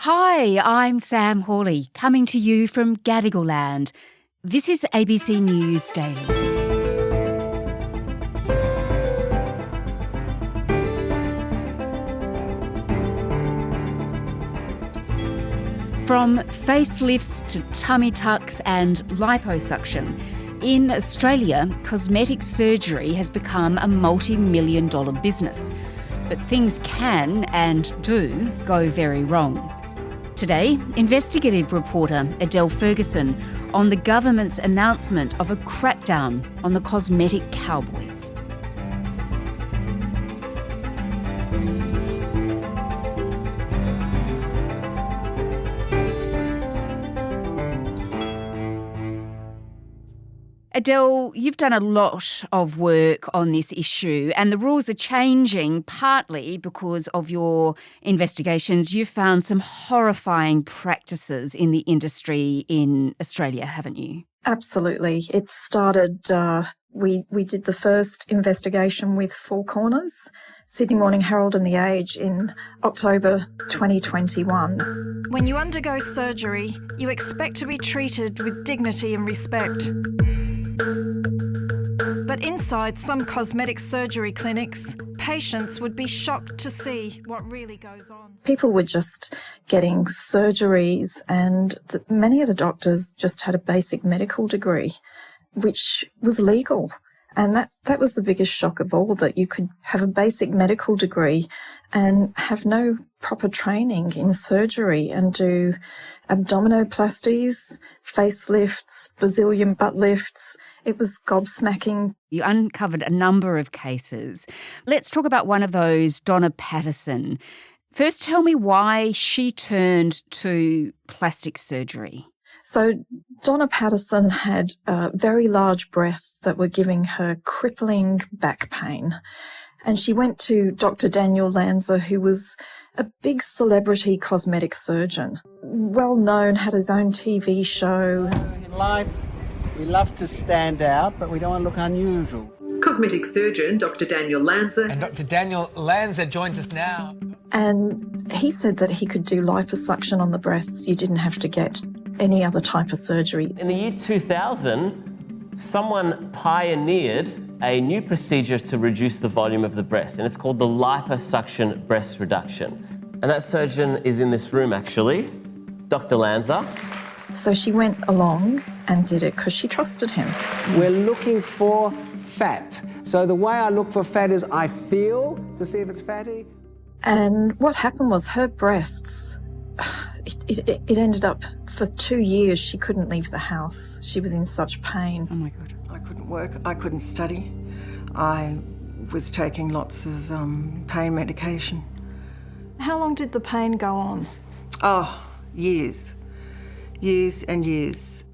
Hi, I'm Sam Hawley, coming to you from Gadigal Land. This is ABC News Daily. From facelifts to tummy tucks and liposuction, in Australia, cosmetic surgery has become a multi-million-dollar business. But things can and do go very wrong. Today, investigative reporter Adele Ferguson on the government's announcement of a crackdown on the cosmetic cowboys. Adele, you've done a lot of work on this issue, and the rules are changing partly because of your investigations. You've found some horrifying practices in the industry in Australia, haven't you? Absolutely. It started, we did the first investigation with Four Corners, Sydney Morning Herald and The Age in October 2021. When you undergo surgery, you expect to be treated with dignity and respect. But inside some cosmetic surgery clinics, patients would be shocked to see what really goes on. People were just getting surgeries, and many of the doctors just had a basic medical degree, which was legal. And that was the biggest shock of all, that you could have a basic medical degree and have no proper training in surgery and do abdominoplasties, facelifts, Brazilian butt lifts. It was gobsmacking. You uncovered a number of cases. Let's talk about one of those, Donna Patterson. First, tell me why she turned to plastic surgery. So Donna Patterson had very large breasts that were giving her crippling back pain. And she went to Dr. Daniel Lanza, who was a big celebrity cosmetic surgeon, well known, had his own TV show. In life, we love to stand out, but we don't want to look unusual. Cosmetic surgeon Dr. Daniel Lanza. And Dr. Daniel Lanza joins us now. And he said that he could do liposuction on the breasts. You didn't have to get any other type of surgery. In the year 2000, someone pioneered a new procedure to reduce the volume of the breast, and it's called the liposuction breast reduction. And that surgeon is in this room, actually, Dr. Lanza. So she went along and did it because she trusted him. We're looking for fat. So the way I look for fat is I feel to see if it's fatty. And what happened was her breasts, it ended up, for 2 years, she couldn't leave the house. She was in such pain. Oh, my God. I couldn't work. I couldn't study. I was taking lots of pain medication. How long did the pain go on? Oh, years. Years and years.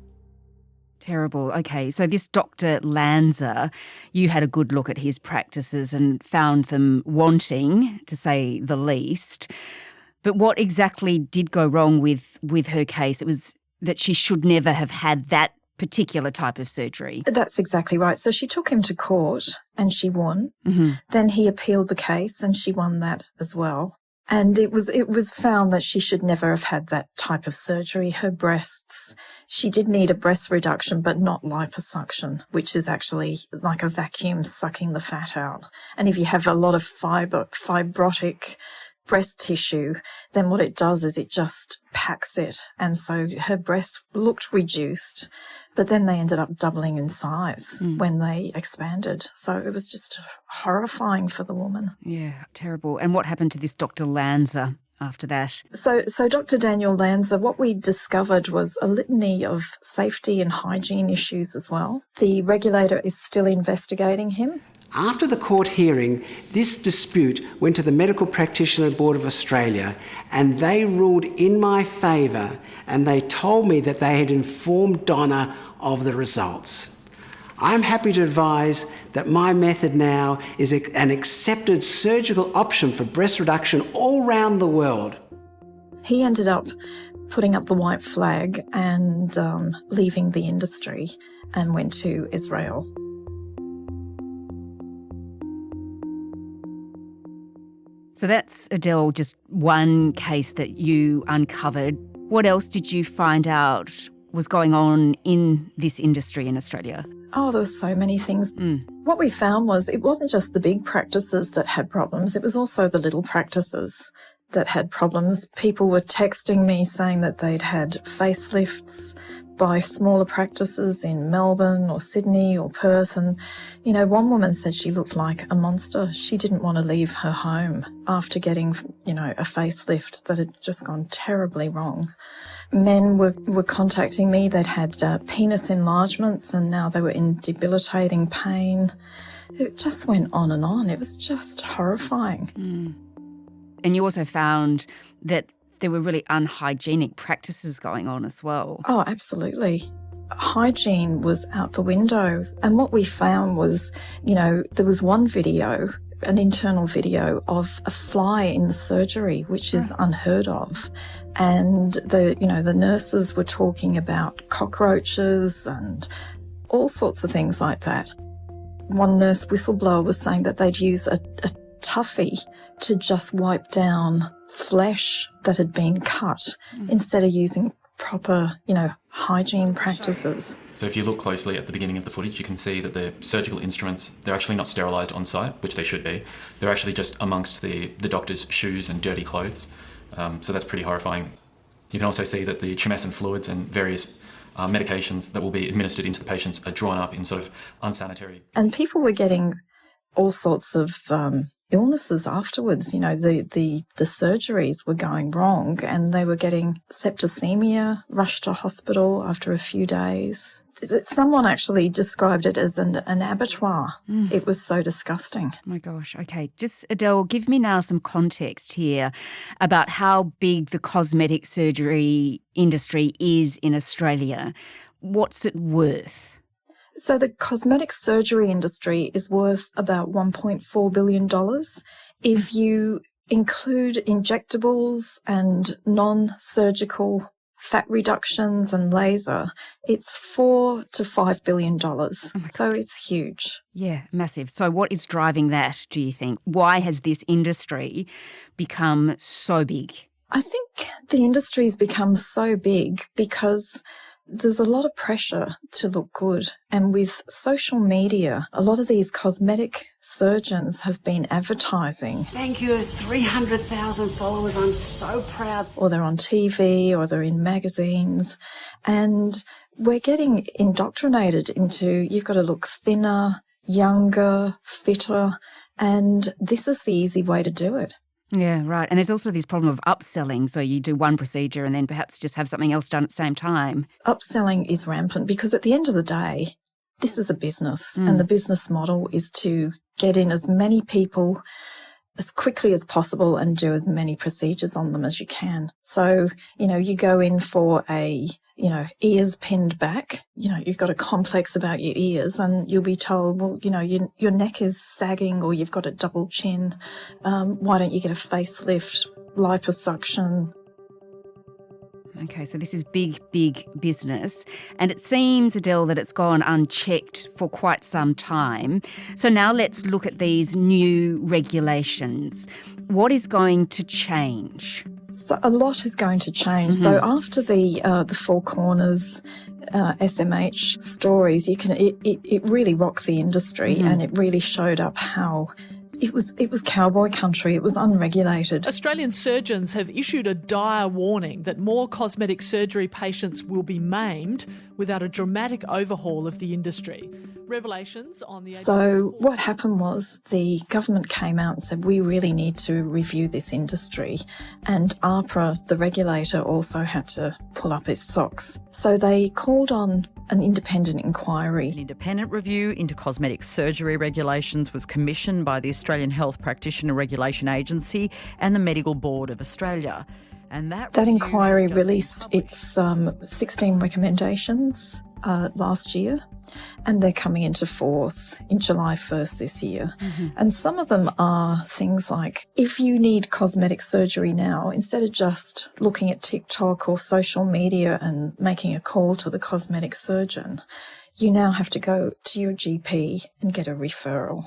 Terrible. Okay, so this Dr. Lanza, you had a good look at his practices and found them wanting, to say the least. But what exactly did go wrong with her case? It was that she should never have had that particular type of surgery. That's exactly right. So she took him to court and she won. Mm-hmm. Then he appealed the case and she won that as well. And it was found that she should never have had that type of surgery. Her breasts, she did need a breast reduction, but not liposuction, which is actually like a vacuum sucking the fat out. And if you have a lot of fibrotic breast tissue, then what it does is it just packs it. And so her breasts looked reduced, but then they ended up doubling in size when they expanded. So it was just horrifying for the woman. Yeah, terrible. And what happened to this Dr. Lanza after that? So Dr. Daniel Lanza, what we discovered was a litany of safety and hygiene issues as well. The regulator is still investigating him. After the court hearing, this dispute went to the Medical Practitioner Board of Australia, and they ruled in my favour, and they told me that they had informed Donna of the results. I'm happy to advise that my method now is an accepted surgical option for breast reduction all around the world. He ended up putting up the white flag and leaving the industry and went to Israel. So that's, Adele, just one case that you uncovered. What else did you find out was going on in this industry in Australia? Oh, there were so many things. What we found was it wasn't just the big practices that had problems, it was also the little practices that had problems. People were texting me saying that they'd had facelifts by smaller practices in Melbourne or Sydney or Perth. And, you know, one woman said she looked like a monster. She didn't want to leave her home after getting, you know, a facelift that had just gone terribly wrong. Men were contacting me. They'd had penis enlargements and now they were in debilitating pain. It just went on and on. It was just horrifying. And you also found that there were really unhygienic practices going on as well. Oh, absolutely. Hygiene was out the window. And what we found was, you know, there was one video, an internal video of a fly in the surgery, which is unheard of. And the nurses were talking about cockroaches and all sorts of things like that. One nurse whistleblower was saying that they'd use a toughie to just wipe down flesh that had been cut instead of using proper, hygiene practices. So if you look closely at the beginning of the footage, you can see that the surgical instruments, they're actually not sterilised on site, which they should be. They're actually just amongst the doctor's shoes and dirty clothes. So that's pretty horrifying. You can also see that the tumescent fluids and various medications that will be administered into the patients are drawn up in sort of unsanitary. And people were getting all sorts of illnesses afterwards. You know, the surgeries were going wrong and they were getting septicemia, rushed to hospital after a few days. Someone actually described it as an abattoir. It was so disgusting. Oh my gosh. Okay. Just, Adele, give me now some context here about how big the cosmetic surgery industry is in Australia. What's it worth? So the cosmetic surgery industry is worth about $1.4 billion. If you include injectables and non-surgical fat reductions and laser, it's $4 to $5 billion. So it's huge. Yeah, massive. So what is driving that, do you think? Why has this industry become so big? I think the industry's become so big because there's a lot of pressure to look good. And with social media, a lot of these cosmetic surgeons have been advertising. Thank you, 300,000 followers. I'm so proud. Or they're on TV or they're in magazines. And we're getting indoctrinated into you've got to look thinner, younger, fitter. And this is the easy way to do it. Yeah, right. And there's also this problem of upselling. So you do one procedure and then perhaps just have something else done at the same time. Upselling is rampant because at the end of the day, this is a business and the business model is to get in as many people as quickly as possible and do as many procedures on them as you can. So, you go in for a ears pinned back, you've got a complex about your ears and you'll be told, well, your neck is sagging or you've got a double chin. Why don't you get a facelift, liposuction? Okay, so this is big, big business. And it seems, Adele, that it's gone unchecked for quite some time. So now let's look at these new regulations. What is going to change? So a lot is going to change. So after the Four Corners SMH stories, it really rocked the industry and it really showed up how it was cowboy country. It was unregulated. Australian surgeons have issued a dire warning that more cosmetic surgery patients will be maimed without a dramatic overhaul of the industry. Revelations on the... So what happened was the government came out and said, we really need to review this industry. And AHPRA, the regulator, also had to pull up its socks. So they called on an independent inquiry. An independent review into cosmetic surgery regulations was commissioned by the Australian Health Practitioner Regulation Agency and the Medical Board of Australia. And that inquiry released its 16 recommendations last year, and they're coming into force in July 1st this year. And some of them are things like, if you need cosmetic surgery now, instead of just looking at TikTok or social media and making a call to the cosmetic surgeon, you now have to go to your GP and get a referral.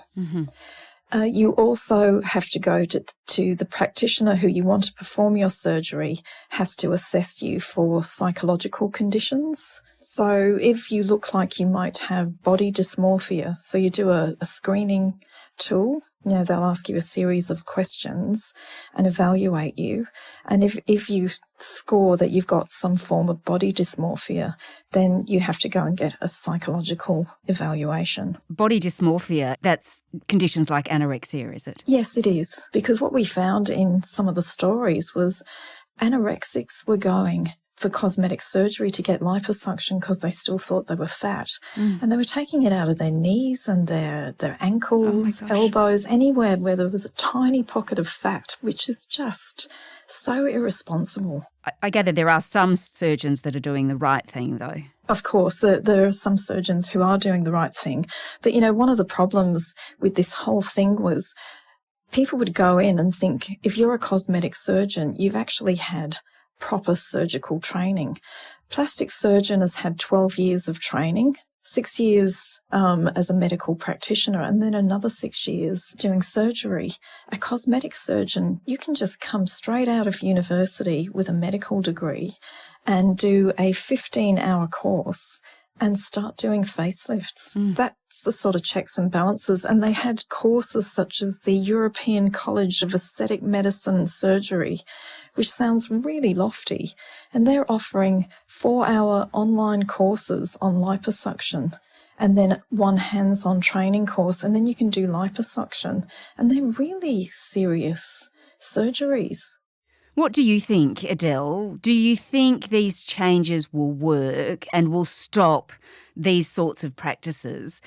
You also have to go to the practitioner who you want to perform your surgery has to assess you for psychological conditions. So if you look like you might have body dysmorphia, so you do a screening tool, they'll ask you a series of questions and evaluate you. And if you score that you've got some form of body dysmorphia, then you have to go and get a psychological evaluation. Body dysmorphia, that's conditions like anorexia, is it? Yes, it is. Because what we found in some of the stories was anorexics were going for cosmetic surgery to get liposuction because they still thought they were fat. And they were taking it out of their knees and their ankles, elbows, anywhere where there was a tiny pocket of fat, which is just so irresponsible. I gather there are some surgeons that are doing the right thing, though. Of course, there are some surgeons who are doing the right thing. But, one of the problems with this whole thing was people would go in and think, if you're a cosmetic surgeon, you've actually had proper surgical training. Plastic surgeon has had 12 years of training, 6 years as a medical practitioner, and then another 6 years doing surgery. A cosmetic surgeon, you can just come straight out of university with a medical degree and do a 15-hour course and start doing facelifts. That's the sort of checks and balances. And they had courses such as the European College of Aesthetic Medicine Surgery, which sounds really lofty. And they're offering 4-hour online courses on liposuction and then one hands-on training course. And then you can do liposuction. And they're really serious surgeries. What do you think, Adele? Do you think these changes will work and will stop these sorts of practices?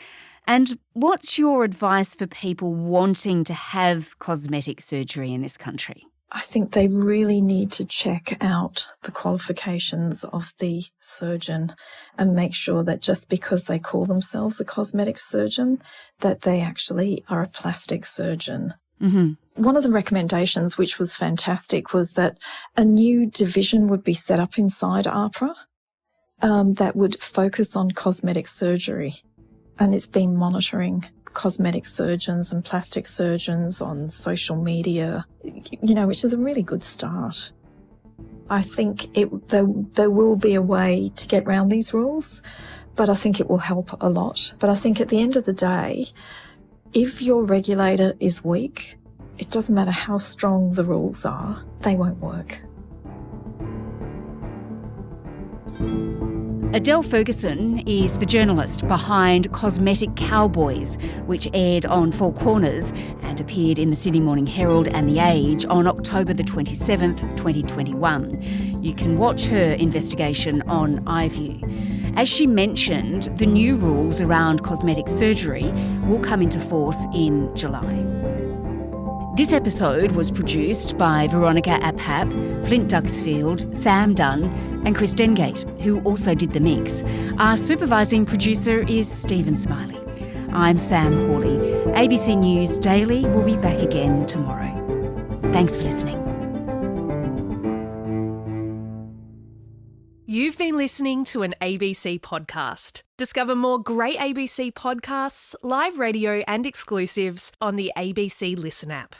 And what's your advice for people wanting to have cosmetic surgery in this country? I think they really need to check out the qualifications of the surgeon and make sure that just because they call themselves a cosmetic surgeon, that they actually are a plastic surgeon. One of the recommendations, which was fantastic, was that a new division would be set up inside AHPRA that would focus on cosmetic surgery. And it's been monitoring cosmetic surgeons and plastic surgeons on social media, which is a really good start. I think there will be a way to get around these rules, but I think it will help a lot. But I think at the end of the day, if your regulator is weak, it doesn't matter how strong the rules are, they won't work. Adele Ferguson is the journalist behind Cosmetic Cowboys, which aired on Four Corners and appeared in the Sydney Morning Herald and The Age on October the 27th, 2021. You can watch her investigation on iView. As she mentioned, the new rules around cosmetic surgery will come into force in July. This episode was produced by Veronica Aphap, Flint Duxfield, Sam Dunn and Chris Dengate, who also did the mix. Our supervising producer is Stephen Smiley. I'm Sam Hawley. ABC News Daily will be back again tomorrow. Thanks for listening. You've been listening to an ABC podcast. Discover more great ABC podcasts, live radio and exclusives on the ABC Listen app.